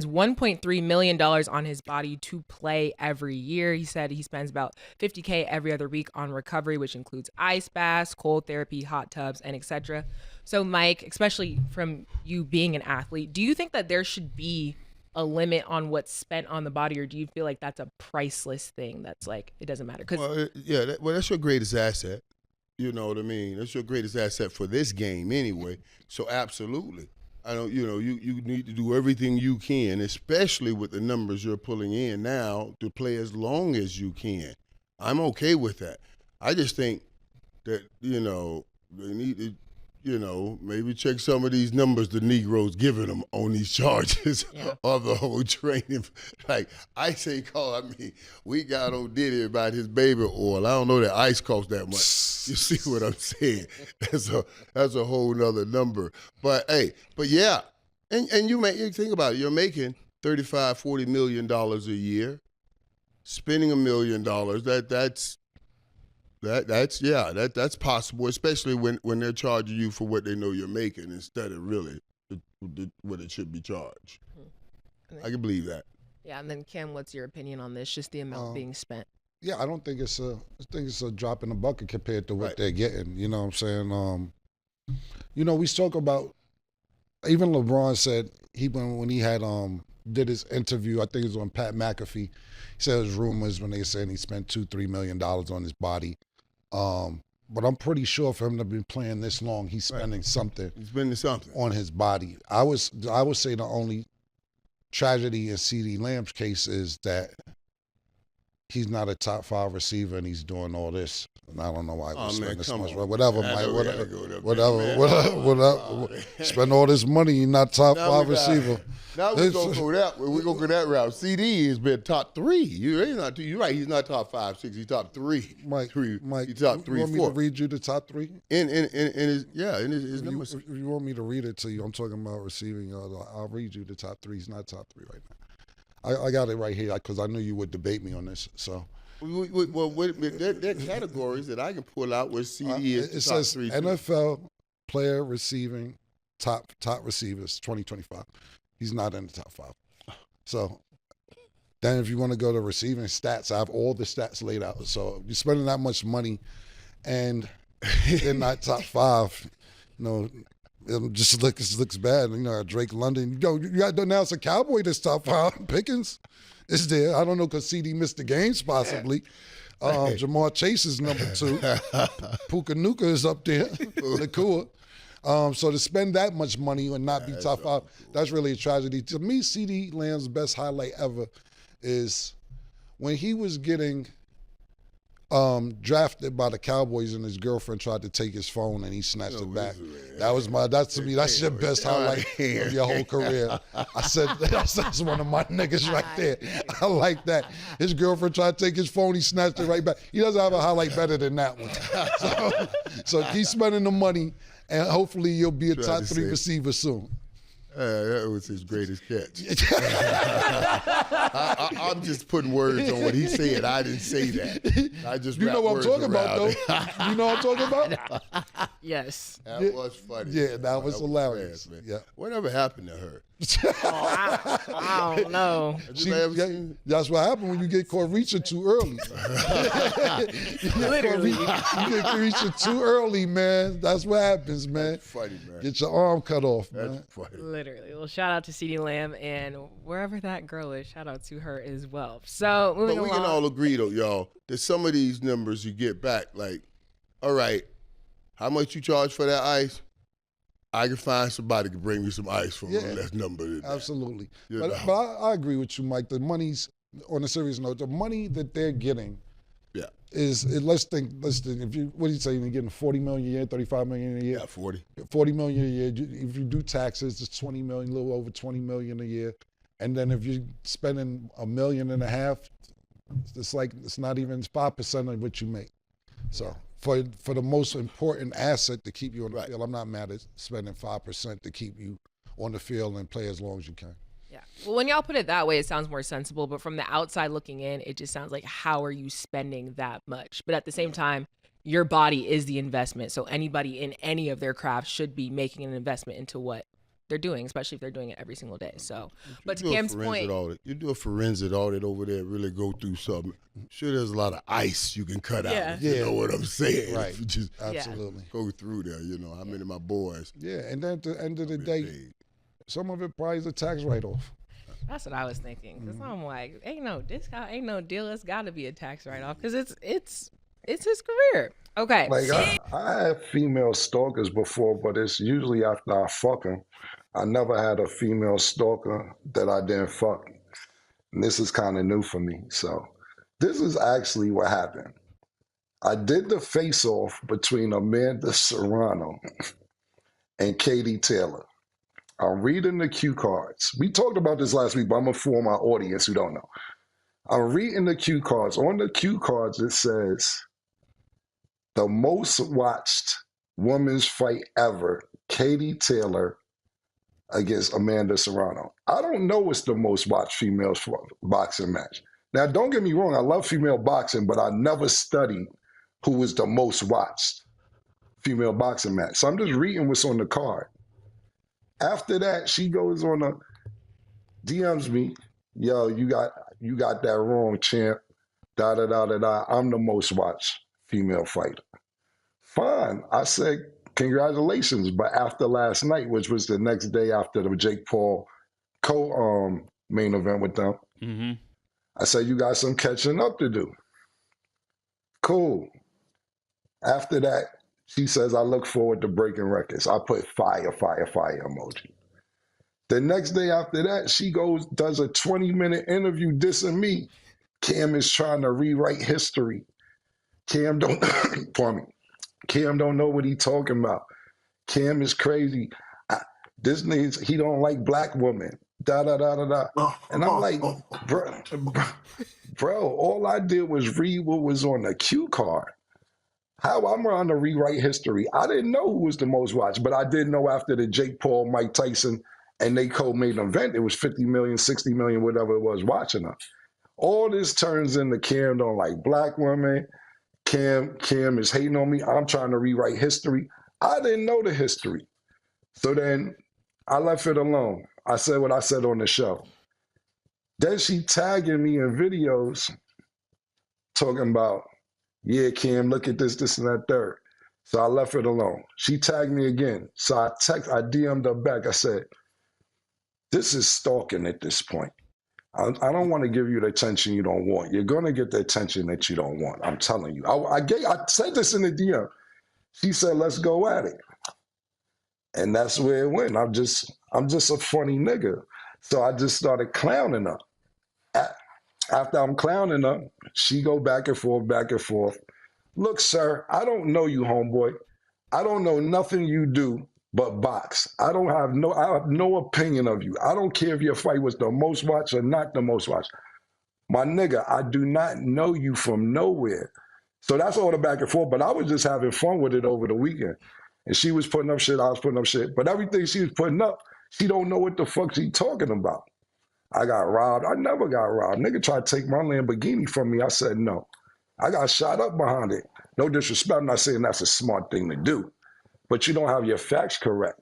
$1.3 million on his body to play every year. He said he spends about $50K every other week on recovery, which includes ice baths, cold therapy, hot tubs, and etc. So, Mike, especially from you being an athlete, do you think that there should be a limit on what's spent on the body, or do you feel like that's a priceless thing that's like it doesn't matter? That's your greatest asset. You know what I mean? That's your greatest asset for this game anyway. So absolutely. I don't, you need to do everything you can, especially with the numbers you're pulling in now, to play as long as you can. I'm okay with that. I just think that, they need to, maybe check some of these numbers the Negroes giving them on these charges of the whole training. Like, ice ain't called. I mean, we got on Diddy about his baby oil. I don't know that ice costs that much. You see what I'm saying? That's a whole nother number. But yeah. And you think about it. You're making $35-40 million a year, spending $1 million. That's possible, especially when they're charging you for what they know you're making instead of really what it should be charged. I can believe that. Yeah, and then Cam, what's your opinion on this? Just the amount being spent. Yeah, I think it's a drop in the bucket compared to what they're getting. You know what I'm saying? We talk about, even LeBron said when he had did his interview, I think it was on Pat McAfee. He said it was rumors when they said he spent $2-3 million on his body. But I'm pretty sure for him to be playing this long, he's spending something. He's spending something on his body. I would say the only tragedy in CeeDee Lamb's case is that he's not a top 5 receiver and he's doing all this. And I don't know why he's spending so much. Whatever, Mike. Whatever. Spend all this money, you're not top 5 receiver. Now we're going to go that way. We're going to go that route. CD has been top 3. You're right. He's not top 5, 6. He's top 3. Mike, he's top 3, 4. You want me to read you the top 3? In his numbers. If you want me to read it to you, I'm talking about receiving. I'll read you the top 3. He's not top 3 right now. I got it right here because I knew you would debate me on this. So. Well, there are categories that I can pull out where CD is it top says 3. NFL player receiving top receivers 2025. He's not in the top 5. So then if you want to go to receiving stats, I have all the stats laid out. So you're spending that much money and they're not top 5, it just looks bad. Drake London. You got to announce a Cowboy that's top 5. Pickens is there. I don't know because CD missed the games possibly. Jamar Chase is number 2. Puka Nuka is up there. Nakua. So to spend that much money and not be top 5, that's really a tragedy. To me, CeeDee Lamb's best highlight ever is when he was getting drafted by the Cowboys and his girlfriend tried to take his phone and he snatched it back. That's your best highlight of your whole career. I said that's one of my niggas right there. I like that. His girlfriend tried to take his phone, he snatched it right back. He doesn't have a highlight better than that one. So keep spending the money and hopefully you'll be a top 3 receiver soon. That was his greatest catch. I'm just putting words on what he said. I didn't say that. I just you know what I'm talking about, though. You know what I'm talking about? Yes. That was funny. Yeah, that was hilarious. Fast, man. Yeah. Whatever happened to her? I don't know. That's what happened when you get caught reaching too early. Literally. You get reaching too early, man. That's what happens, man. That's funny, man. Get your arm cut off, man. That's funny. Literally. Well, shout out to CeeDee Lamb, and wherever that girl is, shout out to her as well. So moving But we along. can all agree, though, y'all, that some of these numbers you get back, like, all right, how much you charge for that ice? I can find somebody to bring me some ice for a less number than that. Absolutely. But I agree with you, Mike. The money's, on a serious note, the money that they're getting is, let's think, if you, what do you say, you're getting $40 million a year, $35 million a year? Yeah, 40. $40 million a year. If you do taxes, it's $20 million, a little over $20 million a year. And then if you're spending $1.5 million, it's not even 5% of what you make. So for the most important asset to keep you on the field, I'm not mad at spending 5% to keep you on the field and play as long as you can. Yeah. Well, when y'all put it that way, it sounds more sensible. But from the outside looking in, it just sounds like, how are you spending that much? But at the same time, your body is the investment. So anybody in any of their crafts should be making an investment into what they're doing, especially if they're doing it every single day. So, but to do a Cam's forensic point, audit. You do a forensic audit over there, really go through something. Sure, there's a lot of ice you can cut Yeah. out. If you know what I'm saying. Right. If you just Absolutely. go through there, you know, how many of my boys. Yeah, and then at the end of the been day, paid. some of it probably is a tax write-off. that's what I was thinking. Because I'm like, ain't no discount, ain't no deal. It's got to be a tax write off because it's his career. Okay. Like I have female stalkers before, but it's usually after I fuck them. I never had a female stalker that I didn't fuck. And this is kind of new for me. So this is actually what happened. I did the face-off between Amanda Serrano and Katie Taylor. I'm reading the cue cards. We talked about this last week, but I'm going to inform my audience who don't know. I'm reading the cue cards. On the cue cards, it says, the most watched women's fight ever, Katie Taylor against Amanda Serrano. I don't know what's the most watched female boxing match. Now, don't get me wrong, I love female boxing, but I never studied who was the most watched female boxing match. So I'm just reading what's on the card. After that, she goes on a DMs me, yo, you got that wrong, champ. Da da da da da. I'm the most watched female fighter. Fine. I said, congratulations. But after last night, which was the next day after the Jake Paul main event with them, I said, you got some catching up to do. Cool. After that, she says, I look forward to breaking records. I put fire, fire, fire emoji. The next day after that, she goes, does a 20-minute interview dissing me. Cam is trying to rewrite history. Cam don't, pardon me. Cam don't know what he talking about. Cam is crazy. This nigga, he don't like black women. Da da da da da. And I'm like, bro, all I did was read what was on the cue card. How I'm trying to rewrite history. I didn't know who was the most watched, but I did know after the Jake Paul, Mike Tyson, and they co-made an event, it was 50 million, 60 million, whatever it was, watching them. All this turns into Cam don't like black women. Cam is hating on me. I'm trying to rewrite history. I didn't know the history. So then I left it alone. I said what I said on the show. Then she tagging me in videos talking about, yeah, Cam, look at this, and that, third. So I left it alone. She tagged me again. So I DM'd her back. I said, this is stalking at this point. I don't want to give you the attention you don't want. You're going to get the attention that you don't want. I'm telling you. I said this in the DM. She said, let's go at it. And that's where it went. I'm just a funny nigga. So I just started clowning her. After I'm clowning her, she go back and forth, back and forth. Look, sir, I don't know you, homeboy. I don't know nothing you do but box. I have no opinion of you. I don't care if your fight was the most watched or not the most watched. My nigga, I do not know you from nowhere. So that's all the back and forth, but I was just having fun with it over the weekend. And she was putting up shit, I was putting up shit. But everything she was putting up, she don't know what the fuck she talking about. I got robbed. I never got robbed. Nigga tried to take my Lamborghini from me. I said no. I got shot up behind it. No disrespect, I'm not saying that's a smart thing to do. But you don't have your facts correct.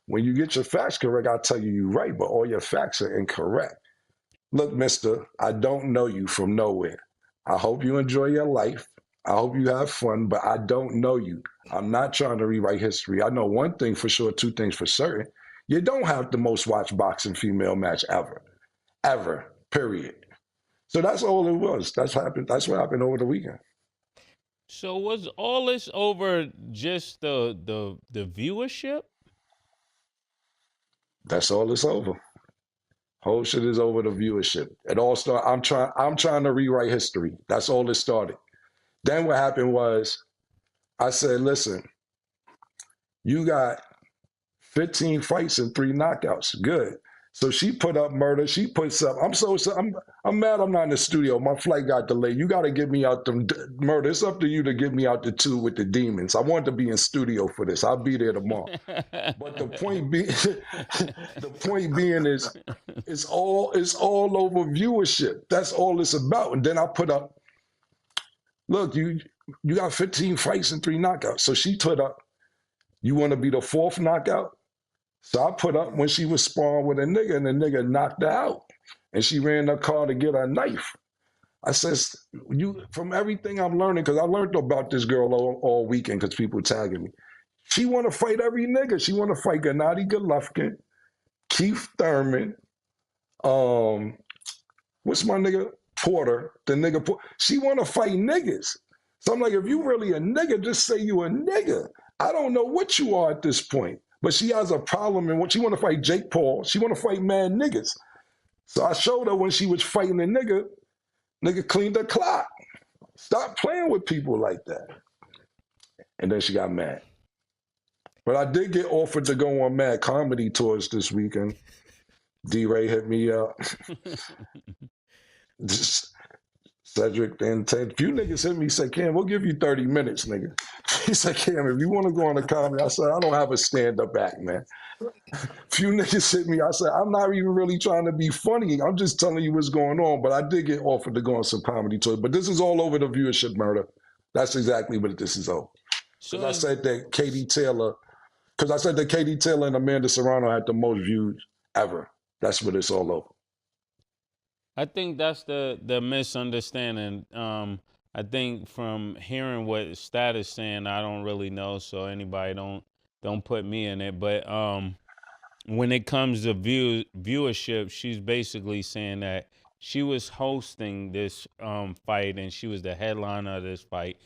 When you get your facts correct, I'll tell you're right, but all your facts are incorrect. Look, mister, I don't know you from nowhere. I hope you enjoy your life. I hope you have fun, but I don't know you. I'm not trying to rewrite history. I know one thing for sure, two things for certain. You don't have the most watched boxing female match ever. Ever, period. So that's all it was. That's what happened over the weekend. So was all this over just the viewership? That's all it's over. Whole shit is over the viewership. It all started. I'm trying to rewrite history. That's all it started. Then what happened was, I said, listen, you got 15 fights and 3 knockouts. Good. So she put up murder. She puts up. I'm mad. I'm not in the studio. My flight got delayed. You got to get me out the murder. It's up to you to get me out the 2 with the demons. I want to be in studio for this. I'll be there tomorrow. But the point being is, it's all over viewership. That's all it's about. And then I put up, look, you got 15 fights and 3 knockouts. So she put up, you want to be the 4th knockout? So I put up when she was sparring with a nigga, and the nigga knocked her out, and she ran her car to get her knife. I says, you from everything I'm learning, because I learned about this girl all weekend because people tagging me. She want to fight every nigga. She want to fight Gennady Golovkin, Keith Thurman, what's my nigga? Porter, the nigga. She want to fight niggas. So I'm like, if you really a nigga, just say you a nigga. I don't know what you are at this point. But she has a problem, and when she want to fight Jake Paul, she want to fight mad niggas. So I showed her when she was fighting the nigga cleaned her clock. Stop playing with people like that. And then she got mad. But I did get offered to go on Mad Comedy tours this weekend. D-Ray hit me up. Cedric then said, few niggas hit me, said, Cam, we'll give you 30 minutes, nigga. He said, Cam, if you want to go on a comedy, I said, I don't have a stand-up act, man. Few niggas hit me, I said, I'm not even really trying to be funny. I'm just telling you what's going on. But I did get offered to go on some comedy tours. But this is all over the viewership murder. That's exactly what this is over. Because I said that Katie Taylor and Amanda Serrano had the most views ever. That's what it's all over. I think that's the misunderstanding. I think from hearing what Stat is saying, I don't really know, so anybody don't put me in it. But when it comes to viewership, she's basically saying that she was hosting this fight and she was the headliner of this fight,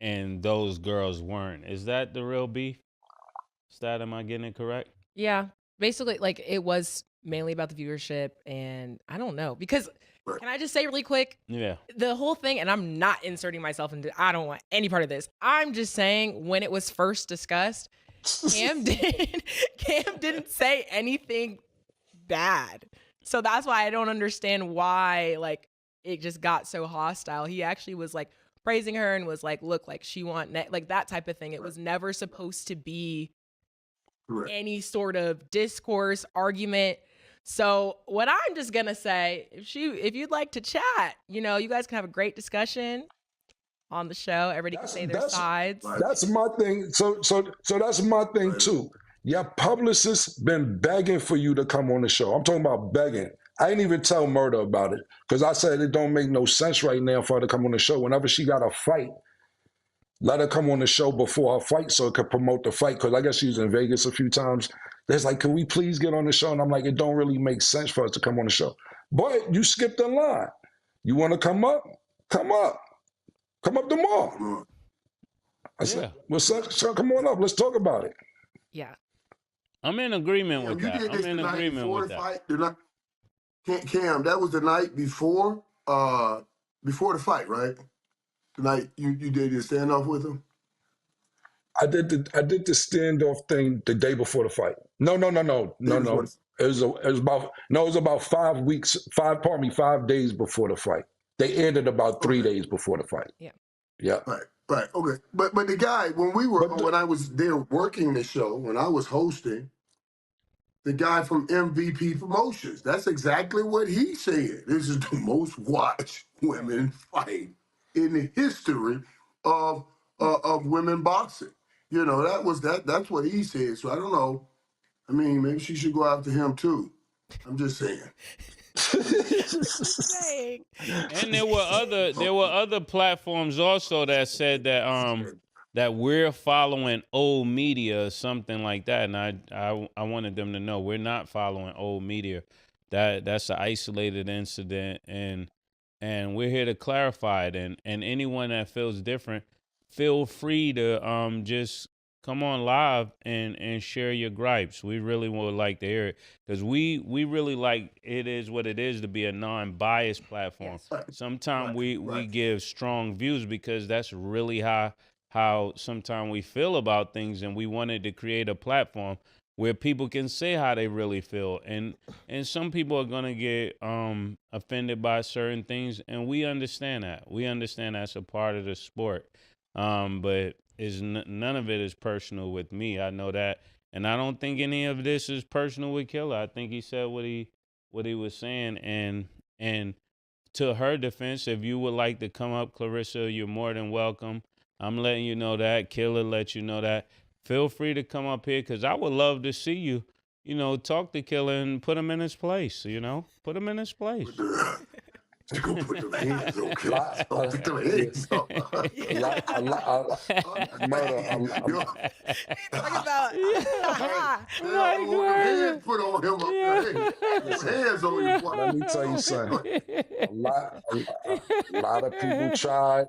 and those girls weren't. Is that the real beef? Stat, am I getting it correct? Yeah. Basically, like, it was mainly about the viewership, and I don't know. Because, can I just say really quick? Yeah. The whole thing, and I'm not inserting myself into, I don't want any part of this. I'm just saying, when it was first discussed, Cam didn't say anything bad. So that's why I don't understand why, like, it just got so hostile. He actually was, like, praising her and was like, look, like, she like, that type of thing. It was never supposed to be any sort of discourse, argument. So what I'm just gonna say, if you'd like to chat, you guys can have a great discussion on the show. Everybody can say their sides. That's my thing. So that's my thing too. Your publicist's been begging for you to come on the show. I'm talking about begging. I didn't even tell Murder about it because I said it don't make no sense right now for her to come on the show. Whenever she got a fight, let her come on the show before her fight so it could promote the fight. Because I guess she was in Vegas a few times. There's like, can we please get on the show? And I'm like, it don't really make sense for us to come on the show. But you skipped the line. You want to come up? Come up. Come up tomorrow. I said, what's up? So come on up. Let's talk about it. Yeah. I'm in agreement with that. I'm in agreement with that. Cam, that was the night before the fight, right? The night you did your standoff with him? I did the standoff thing the day before the fight. No. It was about 5 weeks, 5 days before the fight. They ended about 3 days before the fight. Yeah. Yeah. Right. Okay. But the guy, when I was there working the show, when I was hosting, the guy from MVP Promotions, that's exactly what he said. This is the most watched women fight in the history of women boxing. That's what he said. So I don't know. I mean, maybe she should go after him too. I'm just saying. And there were other platforms also that said that that we're following old media or something like that, and I wanted them to know we're not following old media. That's an isolated incident, and we're here to clarify it. And anyone that feels different, feel free to just come on live and share your gripes. We really would like to hear it because we really like It Is What It Is to be a non-biased platform. Yes. Sometimes we give strong views because that's really how sometimes we feel about things, and we wanted to create a platform where people can say how they really feel. And some people are going to get offended by certain things, and we understand that. We understand that's a part of the sport. But none of it is personal with me. I know that. And I don't think any of this is personal with Killer. I think he said what he was saying. And to her defense, if you would like to come up, Clarissa, you're more than welcome. I'm letting you know that. Killer let you know that. Feel free to come up here because I would love to see you. talk to Killer and put him in his place. Put him in his place. You gonna put them hands on Killer? Don't put them Yeah. hands up. Murder. Talking about Hands put on him up there. His hands on you. Let me tell you something. A lot of people tried.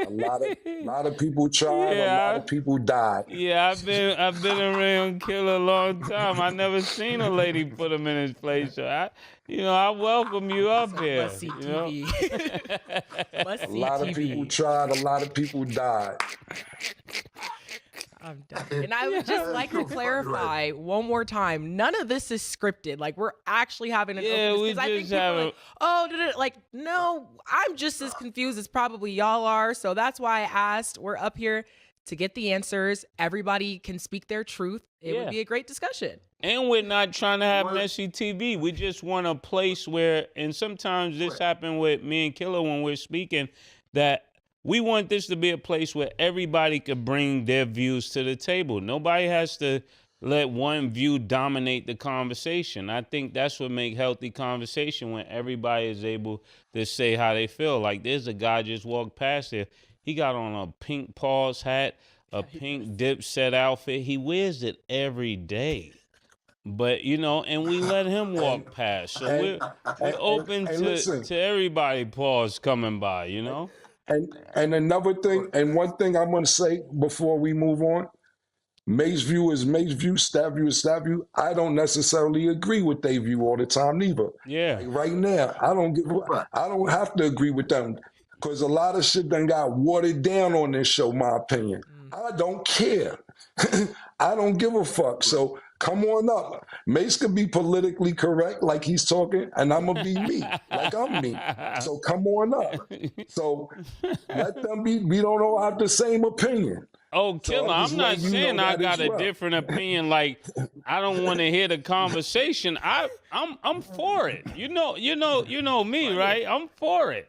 A lot of people tried. A lot of people died. Yeah, I've been around Killer a long time. I never seen a lady put him in his place. So I welcome you up here. Must see TV. Must A see lot of TV. people tried. A lot of people died. I'm done. And I would just like to clarify one more time. None of this is scripted. Like, we're actually having an Yeah, we because I think just people are have like, oh, like, no, I'm just as confused as probably y'all are. So that's why I asked. We're up here to get the answers. Everybody can speak their truth. It would be a great discussion. And we're not trying to have messy TV. We just want a place where, and sometimes this happened with me and Killer when we're speaking, that we want this to be a place where everybody could bring their views to the table. Nobody has to let one view dominate the conversation. I think that's what makes healthy conversation, when everybody is able to say how they feel. Like, there's a guy just walked past there. He got on a pink paws hat, a pink Dipset outfit. He wears it every day. But, and we let him walk past. So we're open to everybody paws coming by, And another thing, and one thing I'm going to say before we move on, Mace view is Mace view, stat view is stat view. I don't necessarily agree with their view all the time neither. Yeah. Like right now, I don't have to agree with them, because a lot of shit done got watered down on this show, my opinion. I don't care. I don't give a fuck. So come on up. Mace could be politically correct like he's talking, and I'm going to be me like I'm me. So come on up. So let them be. We don't all have the same opinion. Oh, Killer, I'm not saying I got a different opinion. Like, I don't want to hear the conversation. I'm for it. You know me, right? I'm for it.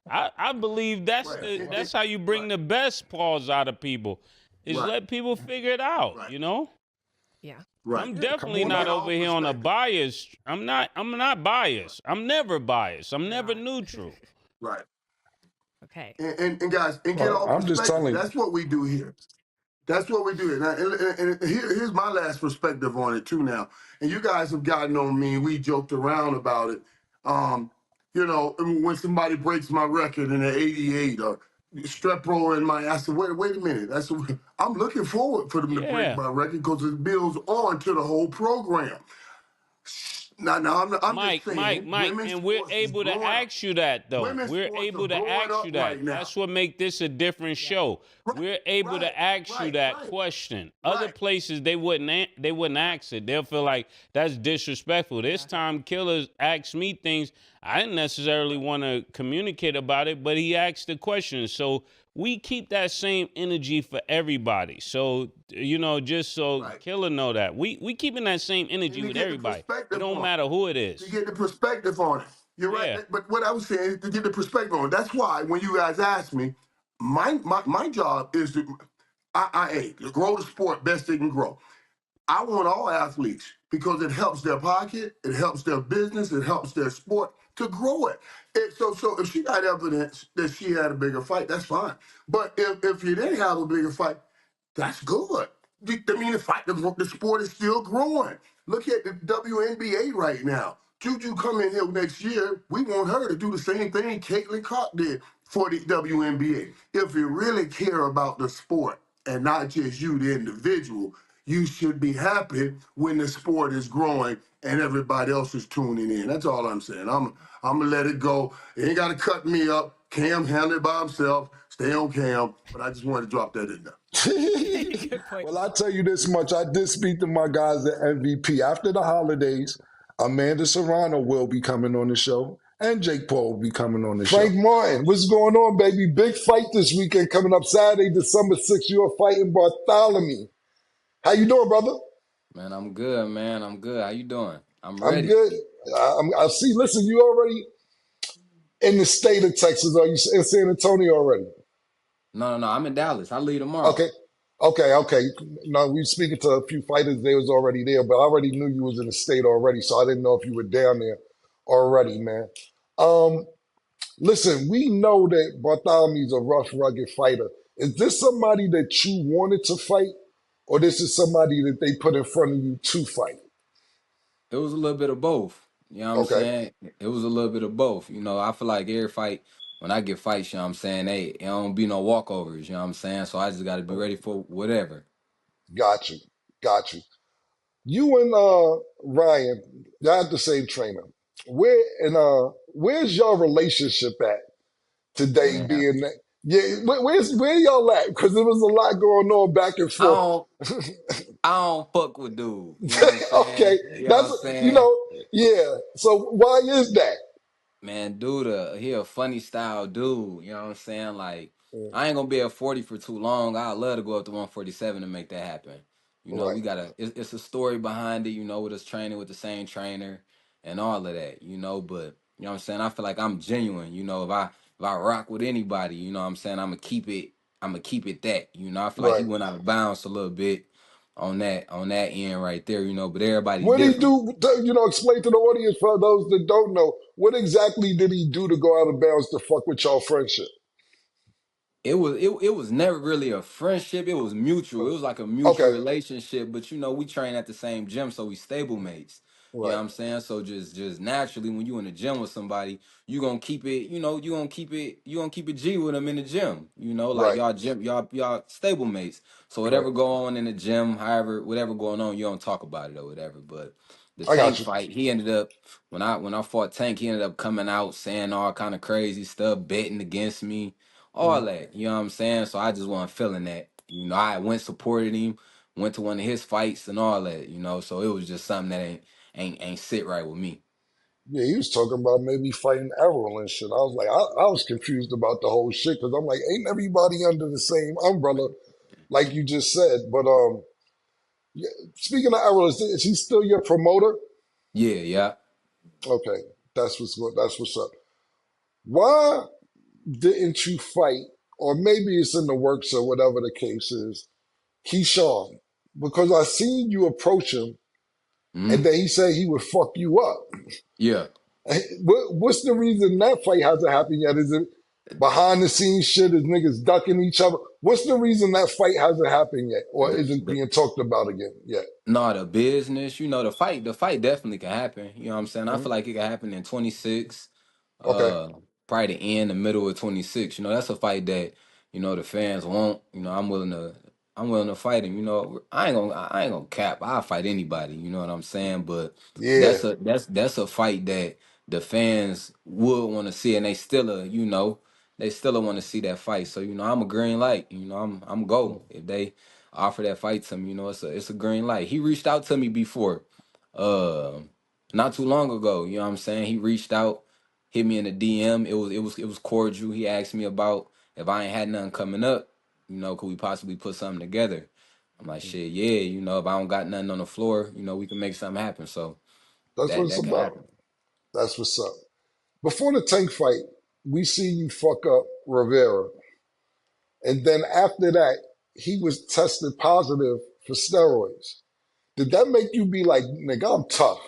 I believe that's how you bring the best pause out of people. Is let people figure it out, Yeah. Right. I'm definitely not over here on a bias. I'm not biased. I'm never biased. I'm never neutral. Right. Okay. And guys, and get all I'm just telling you. That's what we do here. That's what we do here. Now, and here's my last perspective on it too now. And you guys have gotten on me. We joked around about it. When somebody breaks my record in an 88 or strep roll in I said, wait a minute. I'm looking forward for them to break my record, because it builds on to the whole program. Now, I'm Mike, just saying, and we're able to ask you that, though. We're able to ask you that. Right now. That's what makes this a different show. We're able to ask you that question. Other places, they wouldn't ask it. They'll feel like that's disrespectful. This time, Killers asked me things I didn't necessarily want to communicate about it, but he asked the question. So we keep that same energy for everybody. So, just so Killer know that. We keeping that same energy with everybody. It don't matter who it is. To get the perspective on it. You're right. But what I was saying is to get the perspective on it. That's why when you guys ask me, my job is to grow the sport best it can grow. I want all athletes, because it helps their pocket, it helps their business, it helps their sport to grow it. So if she got evidence that she had a bigger fight, that's fine. But if you didn't have a bigger fight, that's good. I mean, the sport is still growing. Look at the WNBA right now. Juju come in here next year, we want her to do the same thing Caitlin Clark did for the WNBA. If you really care about the sport and not just you, the individual, you should be happy when the sport is growing and everybody else is tuning in. That's all I'm saying. I'm gonna let it go. You ain't gotta cut me up. Cam handled it by himself. Stay on Cam. But I just wanted to drop that in there. Well, I'll tell you this much. I did speak to my guys at MVP. After the holidays, Amanda Serrano will be coming on the show, and Jake Paul will be coming on the show. Frank Martin, what's going on, baby? Big fight this weekend coming up Saturday, December 6th. You are fighting Bartholomew. How you doing, brother? Man, I'm good, man. I'm good. How you doing? I'm ready. I'm good. I see. Listen, you already in the state of Texas. Are you in San Antonio already? No. I'm in Dallas. I leave tomorrow. Okay. Okay. No, we speaking to a few fighters. They was already there, but I already knew you was in the state already, so I didn't know if you were down there already, man. Um, Listen, we know that Bartholomew's a rough, rugged fighter. Is this somebody that you wanted to fight, or this is somebody that they put in front of you to fight? It was a little bit of both. You know what I'm Okay, saying? It was a little bit of both. You know, I feel like every fight, when I get fights, you know what I'm saying, hey, it don't be no walkovers, you know what I'm saying? So I just got to be ready for whatever. got you, got you. You and Ryan, y'all have the same trainer. Where's your relationship at today? Man, Being that, yeah, where y'all at? Because there was a lot going on back and I forth. don't I don't fuck with dude. You know what I'm saying? Okay, You know what that's I'm saying? yeah. So why is that? Man, dude, he a funny style dude. You know what I'm saying? Like, Mm, I ain't gonna be at 40 for too long. I'd love to go up to 147 and make that happen. You know, right, we gotta. It's a story behind it. You know, with us training with the same trainer and all of that. You know, but you know what I'm saying. I feel like I'm genuine. You know, if I rock with anybody, you know what I'm saying. I'm gonna keep it. I'm gonna keep it that. You know, I feel like he right. went out of bounds a little bit on that end right there. You know, but everybody What did he different. do? Explain to the audience for those that don't know. What exactly did he do to go out of bounds to fuck with y'all friendship? It was never really a friendship. It was mutual. It was like a mutual Okay, relationship. But you know, we train at the same gym, so we stable mates. You know right, what I'm saying? So just naturally, when you in the gym with somebody, you gonna keep it. You know, you gonna keep it G with them in the gym. You know, like right. y'all stable mates. So Right. whatever go on in the gym, however whatever going on, you don't talk about it or whatever. But the I got Tank you. fight, he ended up when I fought Tank, he ended up coming out saying all kind of crazy stuff, betting against me, all Mhm. that. You know what I'm saying? So I just wasn't feeling that. You know, I went supported him, went to one of his fights and all that. You know, so it was just something that ain't sit right with me. Yeah, he was talking about maybe fighting Errol and shit. I was like, I was confused about the whole shit because I'm like, ain't everybody under the same umbrella, like you just said. But yeah, speaking of Errol, is he still your promoter? Yeah, yeah. Okay, that's what's up. Why didn't you fight? Or maybe it's in the works or whatever the case is. Keyshawn, because I seen you approach him, and Mhm. then he said he would fuck you up. Yeah. What's the reason that fight hasn't happened yet? Is it behind the scenes shit? Is niggas ducking each other? What's the reason that fight hasn't happened yet, or The, isn't the being talked about again yet? No, the business, the fight definitely can happen. You know what I'm saying? I Mhm. feel like it can happen in 26, Okay, uh, probably the end, the middle of 26. You know, that's a fight that, the fans want. You know, I'm willing to fight him. You know, I ain't gonna cap. I'll fight anybody, you know what I'm saying? But yeah, that's a fight that the fans would want to see, and they still want to see that fight. So, I'm a green light. I'm go. If they offer that fight to me, it's a green light. He reached out to me before, uh, not too long ago. You know what I'm saying? He reached out, hit me in the DM. It was cordial. He asked me about if I ain't had nothing coming up. Could we possibly put something together? I'm like, shit, yeah. If I don't got nothing on the floor, we can make something happen. So that's what that it's that can about. happen. That's what's up. Before the tank fight, we see you fuck up Rivera, and then after that, he was tested positive for steroids. Did that make you be like, nigga, I'm tough?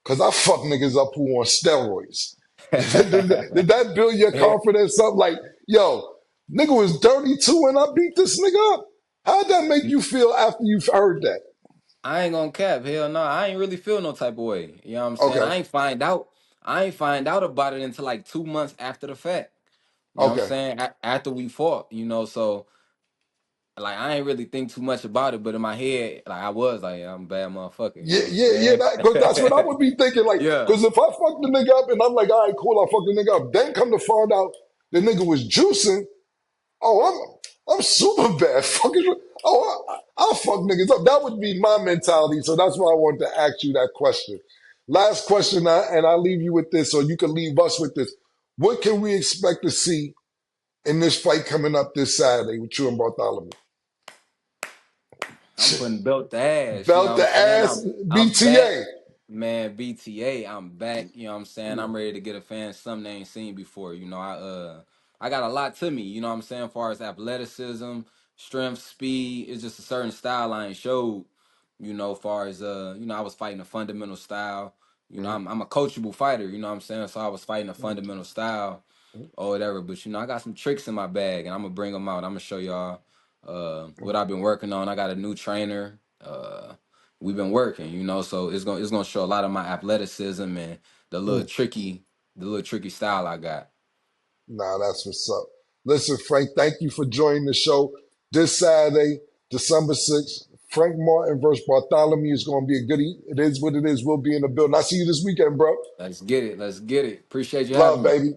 Because I fuck niggas up who on steroids. Did that build your Yeah, confidence up? Like, yo, nigga was dirty too and I beat this nigga up. How'd that make you feel after you've heard that? I ain't gonna cap. Hell no, I ain't really feel no type of way. You know what I'm saying? Okay, I ain't find out about it until like 2 months after the fact. You know what I'm okay. saying? After we fought, so like I ain't really think too much about it, but in my head, like I was like, I'm a bad motherfucker. You know Yeah, what I'm yeah, saying? because that's what I would be thinking. Like, Yeah. because if I fuck the nigga up and I'm like, all right, cool, I fuck the nigga up, then come to find out the nigga was juicing. Oh, I'm super bad. Fucking. I'll fuck niggas up. That would be my mentality. So that's why I wanted to ask you that question. Last question, and I'll leave you with this, or you can leave us with this. What can we expect to see in this fight coming up this Saturday with you and Bartholomew? I'm putting belt to ass, you know Belt what the I'm saying? ass, I'm back. BTA. Man, BTA, I'm back, you know what I'm saying? I'm ready to get a fan something they ain't seen before. I got a lot to me, you know what I'm saying, as far as athleticism, strength, speed. It's just a certain style I ain't showed. Far as I was fighting a fundamental style. I'm a coachable fighter. You know what I'm saying? So I was fighting a fundamental style or whatever. But I got some tricks in my bag, and I'm gonna bring them out. I'm gonna show y'all what I've been working on. I got a new trainer. We've been working, so it's gonna show a lot of my athleticism and the little tricky style I got. Nah, that's what's up. Listen, Frank, thank you for joining the show this Saturday, December 6th. Frank Martin versus Bartholomew is going to be a goodie. It is what it is. We'll be in the building. I see you this weekend, bro. Let's get it. Let's get it. Appreciate you having Love, me. baby.